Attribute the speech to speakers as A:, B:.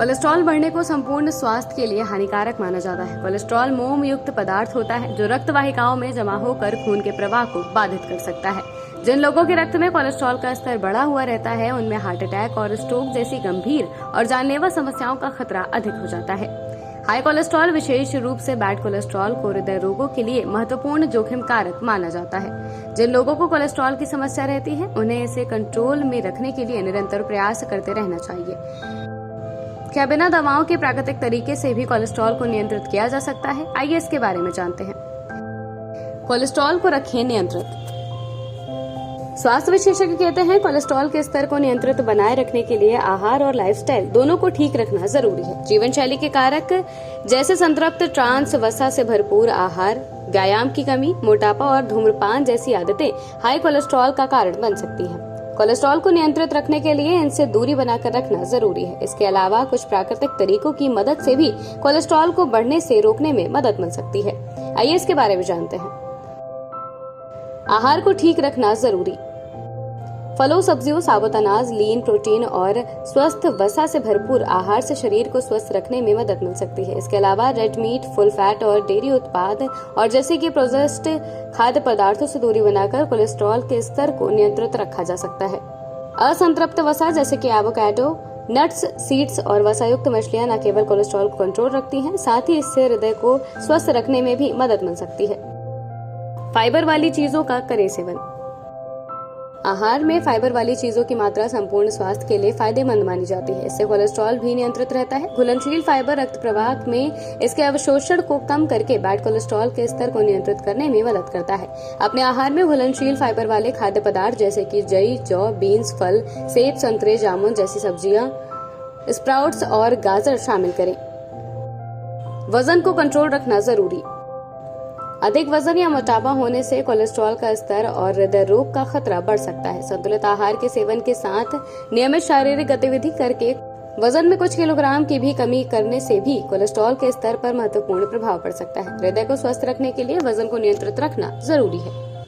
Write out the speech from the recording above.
A: Cholesterol बढ़ने को संपूर्ण स्वास्थ्य के लिए हानिकारक माना जाता है। कोलेस्ट्रॉल मोम युक्त पदार्थ होता है जो रक्त वाहिकाओं में जमा होकर खून के प्रवाह को बाधित कर सकता है। जिन लोगों के रक्त में कोलेस्ट्रॉल का स्तर बढ़ा हुआ रहता है उनमें हार्ट अटैक और स्ट्रोक जैसी गंभीर और जानलेवा समस्याओं का खतरा अधिक हो जाता है। हाई कोलेस्ट्रॉल विशेष रूप से बैड कोलेस्ट्रॉल को हृदय रोगों के लिए महत्वपूर्ण जोखिम कारक माना जाता है। जिन लोगों को कोलेस्ट्रॉल की समस्या रहती है उन्हें इसे कंट्रोल में रखने के लिए निरंतर प्रयास करते रहना चाहिए। क्या बिना दवाओं के प्राकृतिक तरीके से भी कोलेस्ट्रॉल को नियंत्रित किया जा सकता है? आइए इसके बारे में जानते हैं। कोलेस्ट्रॉल को रखें नियंत्रित। स्वास्थ्य विशेषज्ञ कहते हैं कोलेस्ट्रॉल के स्तर को नियंत्रित बनाए रखने के लिए आहार और लाइफस्टाइल दोनों को ठीक रखना जरूरी है। जीवन शैली के कारक जैसे संतृप्त ट्रांस वसा से भरपूर आहार, व्यायाम की कमी, मोटापा और धूम्रपान जैसी आदतें हाई कोलेस्ट्रॉल का कारण बन सकती हैं। कोलेस्ट्रॉल को नियंत्रित रखने के लिए इनसे दूरी बनाकर रखना जरूरी है। इसके अलावा कुछ प्राकृतिक तरीकों की मदद से भी कोलेस्ट्रॉल को बढ़ने से रोकने में मदद मिल सकती है। आइए इसके बारे में जानते हैं। आहार को ठीक रखना जरूरी। फलों, सब्जियों, साबुत अनाज, लीन प्रोटीन और स्वस्थ वसा से भरपूर आहार से शरीर को स्वस्थ रखने में मदद मिल सकती है। इसके अलावा रेड मीट, फुल फैट और डेयरी उत्पाद और जैसे कि प्रोसेस्ड खाद्य पदार्थों से दूरी बनाकर कोलेस्ट्रॉल के स्तर को नियंत्रित रखा जा सकता है। असंतृप्त वसा जैसे कि एवोकाडो, नट्स, सीड्स और वसायुक्त मछलियां न केवल कोलेस्ट्रॉल को कंट्रोल रखती हैं, साथ ही इससे हृदय को स्वस्थ रखने में भी मदद मिल सकती है। फाइबर वाली चीजों का करें सेवन। आहार में फाइबर वाली चीजों की मात्रा संपूर्ण स्वास्थ्य के लिए फायदेमंद मानी जाती है। इससे कोलेस्ट्रॉल भी नियंत्रित रहता है। घुलनशील फाइबर रक्त प्रवाह में इसके अवशोषण को कम करके बैड कोलेस्ट्रॉल के स्तर को नियंत्रित करने में मदद करता है। अपने आहार में घुलनशील फाइबर वाले खाद्य पदार्थ जैसे कि जई, जौ, बीन्स, फल, सेब, संतरे, जामुन जैसी सब्जियां, स्प्राउट्स और गाजर शामिल करें। वजन को कंट्रोल रखना जरूरी। अधिक वजन या मोटापा होने से कोलेस्ट्रॉल का स्तर और हृदय रोग का खतरा बढ़ सकता है। संतुलित आहार के सेवन के साथ नियमित शारीरिक गतिविधि करके वजन में कुछ किलोग्राम की भी कमी करने से भी कोलेस्ट्रॉल के स्तर पर महत्वपूर्ण प्रभाव पड़ सकता है। हृदय को स्वस्थ रखने के लिए वजन को नियंत्रित रखना जरूरी है।